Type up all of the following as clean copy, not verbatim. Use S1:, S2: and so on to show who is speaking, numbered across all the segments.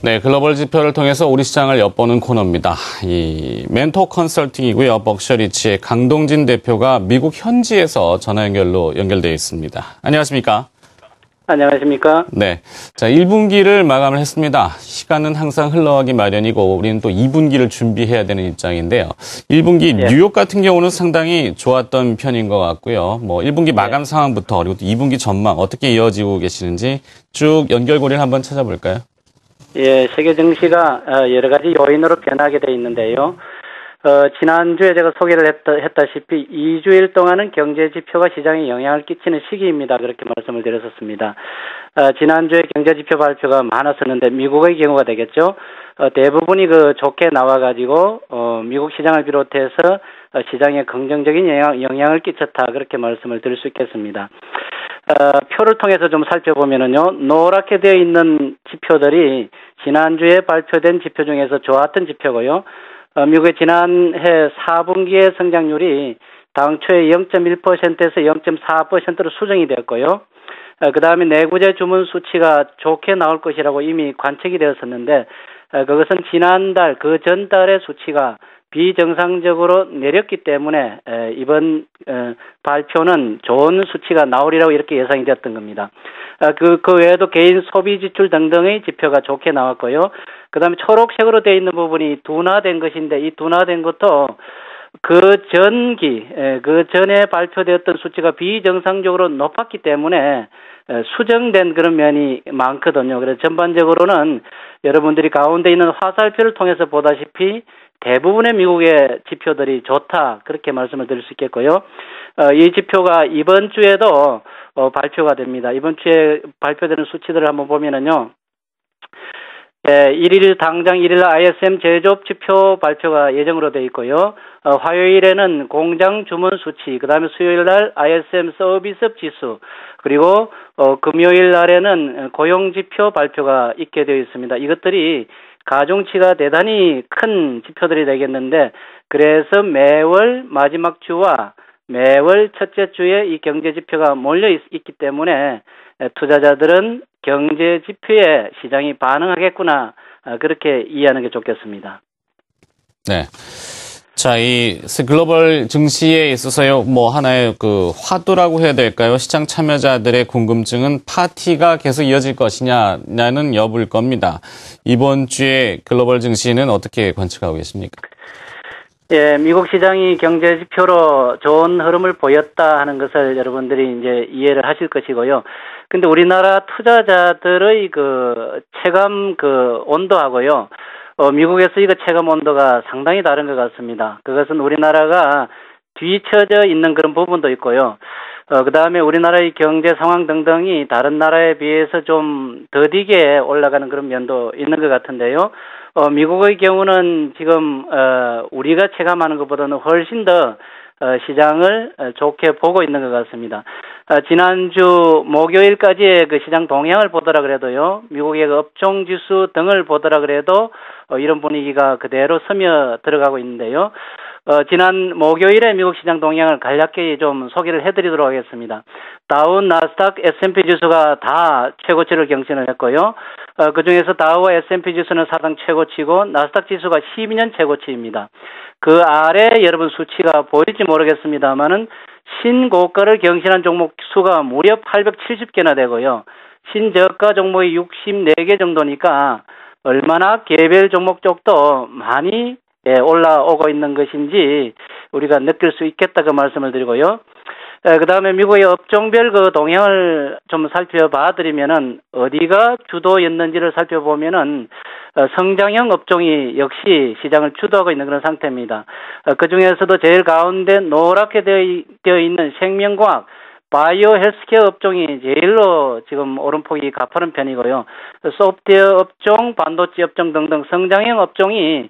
S1: 네, 글로벌 지표를 통해서 우리 시장을 엿보는 코너입니다. 이 멘토 컨설팅이고요. 벅셔리치의 강동진 대표가 미국 현지에서 전화 연결되어 있습니다. 안녕하십니까?
S2: 안녕하십니까?
S1: 네. 자, 1분기를 마감을 했습니다. 시간은 항상 흘러가기 마련이고 우리는 또 2분기를 준비해야 되는 입장인데요. 1분기 뉴욕 같은 경우는 상당히 좋았던 편인 것 같고요. 뭐 1분기 마감 상황부터 그리고 또 2분기 전망 어떻게 이어지고 계시는지 쭉 연결고리를 한번 찾아볼까요?
S2: 예, 세계 증시가 여러 가지 요인으로 변하게 돼 있는데요. 지난주에 제가 소개를 했다시피 2주일 동안은 경제 지표가 시장에 영향을 끼치는 시기입니다. 그렇게 말씀을 드렸었습니다. 지난주에 경제 지표 발표가 많았었는데 미국의 경우가 되겠죠. 대부분이 좋게 나와가지고 미국 시장을 비롯해서 시장에 긍정적인 영향을 끼쳤다. 그렇게 말씀을 드릴 수 있겠습니다. 표를 통해서 좀 살펴보면은요, 노랗게 되어 있는 지표들이 지난주에 발표된 지표 중에서 좋았던 지표고요. 미국의 지난해 4분기의 성장률이 당초에 0.1%에서 0.4%로 수정이 되었고요. 그 다음에 내구재 주문 수치가 좋게 나올 것이라고 이미 관측이 되었었는데, 그것은 지난달, 그 전달의 수치가 비정상적으로 내렸기 때문에 이번 발표는 좋은 수치가 나오리라고 이렇게 예상이 되었던 겁니다. 그 외에도 개인 소비 지출 등등의 지표가 좋게 나왔고요. 그 다음에 초록색으로 되어 있는 부분이 둔화된 것인데 이 둔화된 것도 그 전에 발표되었던 수치가 비정상적으로 높았기 때문에 수정된 그런 면이 많거든요. 그래서 전반적으로는 여러분들이 가운데 있는 화살표를 통해서 보다시피 대부분의 미국의 지표들이 좋다. 그렇게 말씀을 드릴 수 있겠고요. 이 지표가 이번 주에도 발표가 됩니다. 이번 주에 발표되는 수치들을 한번 보면은요. 당장 1일 ISM 제조업 지표 발표가 예정으로 되어 있고요. 화요일에는 공장 주문 수치, 그 다음에 수요일 날 ISM 서비스업 지수, 그리고 금요일 날에는 고용 지표 발표가 있게 되어 있습니다. 이것들이 가중치가 대단히 큰 지표들이 되겠는데, 그래서 매월 마지막 주와 매월 첫째 주에 이 경제 지표가 몰려 있기 때문에 투자자들은 경제 지표에 시장이 반응하겠구나, 그렇게 이해하는 게 좋겠습니다.
S1: 네. 자, 이 글로벌 증시에 있어서요, 뭐 하나의 화두라고 해야 될까요? 시장 참여자들의 궁금증은 파티가 계속 이어질 것이냐는 여부일 겁니다. 이번 주에 글로벌 증시는 어떻게 관측하고 계십니까?
S2: 예, 미국 시장이 경제 지표로 좋은 흐름을 보였다 하는 것을 여러분들이 이제 이해를 하실 것이고요. 근데 우리나라 투자자들의 체감 온도하고요. 미국에서 이거 체감 온도가 상당히 다른 것 같습니다. 그것은 우리나라가 뒤처져 있는 그런 부분도 있고요. 그 다음에 우리나라의 경제 상황 등등이 다른 나라에 비해서 좀 더디게 올라가는 그런 면도 있는 것 같은데요. 미국의 경우는 지금, 우리가 체감하는 것보다는 훨씬 더 시장을 좋게 보고 있는 것 같습니다. 지난주 목요일까지의 시장 동향을 보더라 그래도요, 미국의 업종 지수 등을 보더라 그래도 이런 분위기가 그대로 스며 들어가고 있는데요. 지난 목요일에 미국 시장 동향을 간략히 좀 소개를 해드리도록 하겠습니다. 다우, 나스닥, S&P 지수가 다 최고치를 경신을 했고요. 그 중에서 다우와 S&P 지수는 사상 최고치고 나스닥 지수가 12년 최고치입니다. 그 아래 여러분 수치가 보일지 모르겠습니다만은 신고가를 경신한 종목 수가 무려 870개나 되고요. 신저가 종목이 64개 정도니까 얼마나 개별 종목 쪽도 많이 올라오고 있는 것인지 우리가 느낄 수 있겠다고 말씀을 드리고요. 그 다음에 미국의 업종별 동향을 좀 살펴봐 드리면은 어디가 주도였는지를 살펴보면은 성장형 업종이 역시 시장을 주도하고 있는 그런 상태입니다. 그 중에서도 제일 가운데 노랗게 되어 있는 생명과학, 바이오 헬스케어 업종이 제일로 지금 오름폭이 가파른 편이고요. 소프트웨어 업종, 반도체 업종 등등 성장형 업종이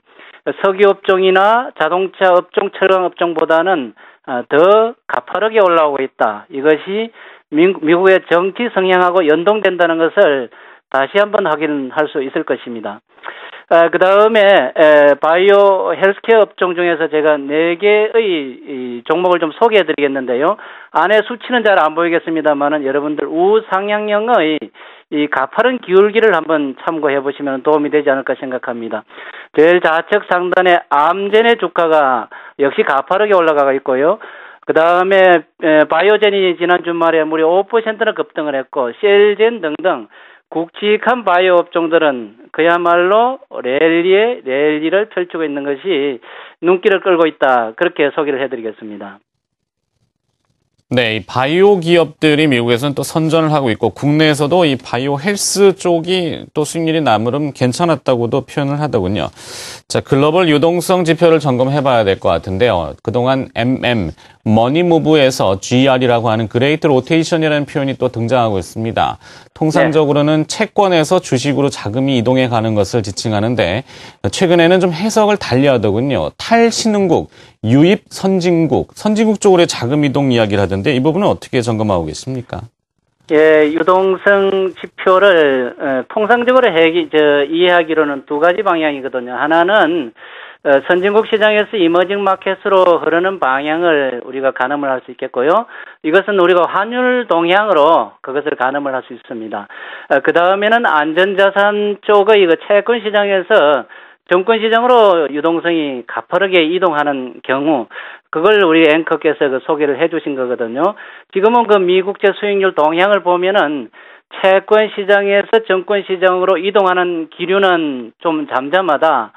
S2: 석유 업종이나 자동차 업종, 철강 업종보다는 더 가파르게 올라오고 있다. 이것이 미국의 정치 성향하고 연동된다는 것을 다시 한번 확인할 수 있을 것입니다. 그 다음에 바이오 헬스케어 업종 중에서 제가 4개의 종목을 좀 소개해 드리겠는데요. 안에 수치는 잘 안 보이겠습니다만은 여러분들 우상향형의 이 가파른 기울기를 한번 참고해 보시면 도움이 되지 않을까 생각합니다. 제일 좌측 상단에 암젠의 주가가 역시 가파르게 올라가고 있고요. 그 다음에 바이오젠이 지난 주말에 무려 5%나 급등을 했고, 셀젠 등등 굵직한 바이오 업종들은 그야말로 랠리를 펼치고 있는 것이 눈길을 끌고 있다. 그렇게 소개를 해드리겠습니다.
S1: 네, 이 바이오 기업들이 미국에서는 또 선전을 하고 있고 국내에서도 이 바이오 헬스 쪽이 또 수익률이 나무름 괜찮았다고도 표현을 하더군요. 자, 글로벌 유동성 지표를 점검해 봐야 될 것 같은데요. 그동안 머니무브에서 GR이라고 하는 그레이트 로테이션이라는 표현이 또 등장하고 있습니다. 통상적으로는 채권에서 주식으로 자금이 이동해 가는 것을 지칭하는데 최근에는 좀 해석을 달리하더군요. 탈신흥국, 유입 선진국 쪽으로의 자금 이동 이야기를 하던데 이 부분은 어떻게 점검하고 계십니까?
S2: 예, 유동성 지표를 통상적으로 이해하기로는 두 가지 방향이거든요. 하나는 선진국 시장에서 이머징 마켓으로 흐르는 방향을 우리가 가늠을 할 수 있겠고요. 이것은 우리가 환율 동향으로 그것을 가늠을 할 수 있습니다. 그 다음에는 안전자산 쪽의 채권 시장에서 정권 시장으로 유동성이 가파르게 이동하는 경우, 그걸 우리 앵커께서 소개를 해주신 거거든요. 지금은 그 미국제 수익률 동향을 보면은 채권 시장에서 정권 시장으로 이동하는 기류는 좀 잠잠하다.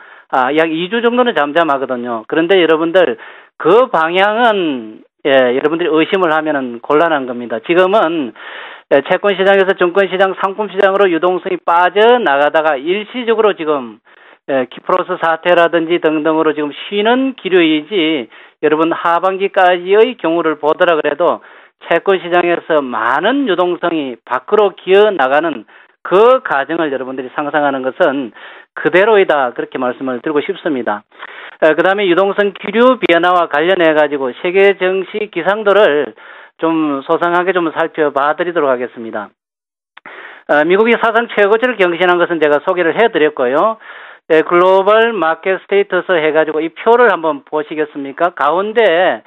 S2: 약 2주 정도는 잠잠하거든요. 그런데 여러분들 그 방향은 여러분들이 의심을 하면은 곤란한 겁니다. 지금은 채권 시장에서 정권 시장, 상품 시장으로 유동성이 빠져나가다가 일시적으로 지금 키프로스 사태라든지 등등으로 지금 쉬는 기류이지, 여러분 하반기까지의 경우를 보더라 그래도 채권 시장에서 많은 유동성이 밖으로 기어 나가는 그 과정을 여러분들이 상상하는 것은 그대로이다, 그렇게 말씀을 드리고 싶습니다. 그 다음에 유동성 기류 변화와 관련해 가지고 세계 증시 기상도를 좀 소상하게 좀 살펴봐 드리도록 하겠습니다. 미국이 사상 최고치를 경신한 것은 제가 소개를 해드렸고요. 글로벌 마켓 스테이터스 해가지고 이 표를 한번 보시겠습니까? 가운데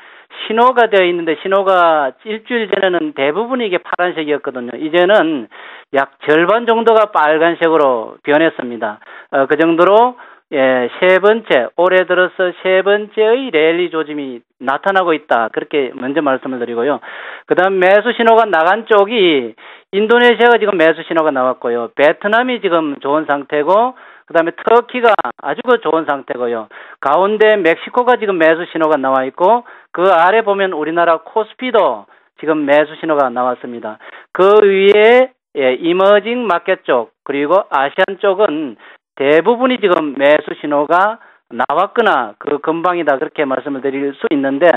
S2: 신호가 되어 있는데, 신호가 일주일 전에는 대부분이 이게 파란색이었거든요. 이제는 약 절반 정도가 빨간색으로 변했습니다. 그 정도로 세 번째, 올해 들어서 세 번째의 랠리 조짐이 나타나고 있다, 그렇게 먼저 말씀을 드리고요. 그 다음 매수 신호가 나간 쪽이 인도네시아가 지금 매수 신호가 나왔고요. 베트남이 지금 좋은 상태고, 그 다음에 터키가 아주 좋은 상태고요. 가운데 멕시코가 지금 매수 신호가 나와 있고, 그 아래 보면 우리나라 코스피도 지금 매수 신호가 나왔습니다. 그 위에 이머징 마켓 쪽, 그리고 아시안 쪽은 대부분이 지금 매수 신호가 나왔거나 그 근방이다, 그렇게 말씀을 드릴 수 있는데,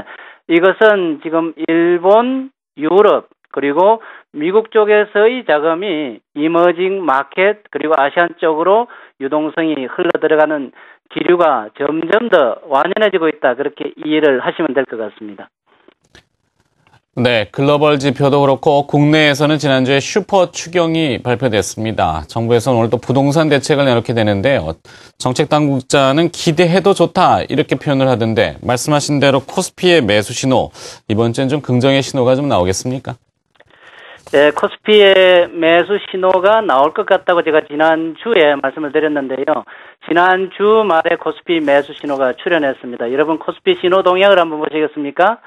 S2: 이것은 지금 일본, 유럽, 그리고 미국 쪽에서의 자금이 이머징 마켓 그리고 아시안 쪽으로 유동성이 흘러 들어가는 기류가 점점 더 완연해지고 있다, 그렇게 이해를 하시면 될 것 같습니다.
S1: 네, 글로벌 지표도 그렇고 국내에서는 지난주에 슈퍼 추경이 발표됐습니다. 정부에서는 오늘 또 부동산 대책을 내놓게 되는데요. 정책 당국자는 기대해도 좋다, 이렇게 표현을 하던데 말씀하신 대로 코스피의 매수 신호, 이번 주엔 좀 긍정의 신호가 좀 나오겠습니까?
S2: 네, 코스피의 매수 신호가 나올 것 같다고 제가 지난주에 말씀을 드렸는데요. 지난주 말에 코스피 매수 신호가 출현했습니다. 여러분 코스피 신호 동향을 한번 보시겠습니까?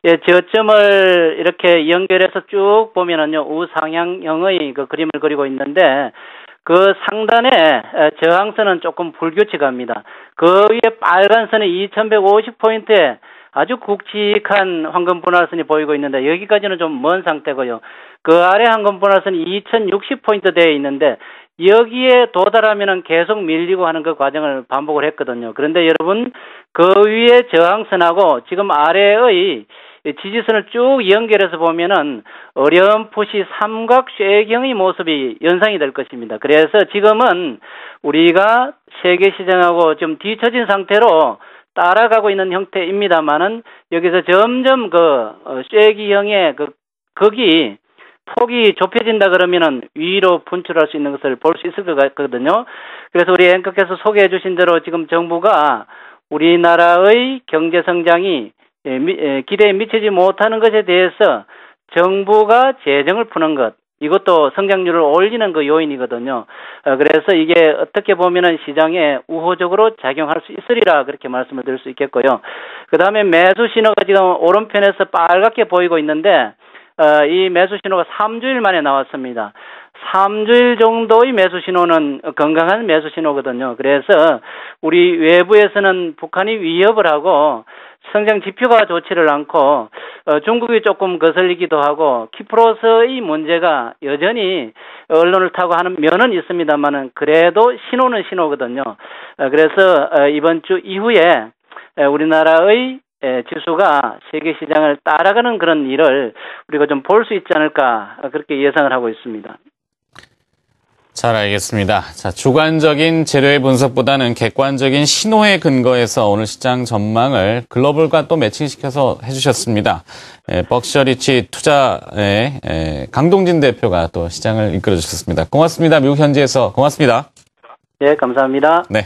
S2: 저점을 이렇게 연결해서 쭉 보면은요, 우상향형의 그 그림을 그리고 있는데, 그 상단에 저항선은 조금 불규칙합니다. 그 위에 빨간 선이 2150포인트에 아주 굵직한 황금 분할선이 보이고 있는데, 여기까지는 좀 먼 상태고요. 그 아래 황금 분할선이 2060포인트 되어 있는데, 여기에 도달하면은 계속 밀리고 하는 그 과정을 반복을 했거든요. 그런데 여러분, 그 위에 저항선하고 지금 아래의 지지선을 쭉 연결해서 보면은 어렴풋이 삼각 쇠경의 모습이 연상이 될 것입니다. 그래서 지금은 우리가 세계 시장하고 좀 뒤처진 상태로 따라가고 있는 형태입니다만은, 여기서 점점 쇠기형의 극이 폭이 좁혀진다 그러면은 위로 분출할 수 있는 것을 볼 수 있을 것 같거든요. 그래서 우리 앵커께서 소개해 주신 대로 지금 정부가 우리나라의 경제 성장이 기대에 미치지 못하는 것에 대해서 정부가 재정을 푸는 것, 이것도 성장률을 올리는 그 요인이거든요. 그래서 이게 어떻게 보면은 시장에 우호적으로 작용할 수 있으리라 그렇게 말씀을 드릴 수 있겠고요. 그 다음에 매수 신호가 지금 오른편에서 빨갛게 보이고 있는데, 이 매수 신호가 3주일 만에 나왔습니다. 3주일 정도의 매수 신호는 건강한 매수 신호거든요. 그래서 우리 외부에서는 북한이 위협을 하고 성장 지표가 좋지를 않고 중국이 조금 거슬리기도 하고 키프로스의 문제가 여전히 언론을 타고 하는 면은 있습니다만은 그래도 신호는 신호거든요. 그래서 이번 주 이후에 우리나라의 지수가 세계 시장을 따라가는 그런 일을 우리가 좀 볼 수 있지 않을까 그렇게 예상을 하고 있습니다.
S1: 잘 알겠습니다. 자, 주관적인 재료의 분석보다는 객관적인 신호에 근거해서 오늘 시장 전망을 글로벌과 또 매칭시켜서 해주셨습니다. 벅셔리치 투자의 강동진 대표가 또 시장을 이끌어 주셨습니다. 고맙습니다. 미국 현지에서 고맙습니다.
S2: 네, 감사합니다.
S1: 네.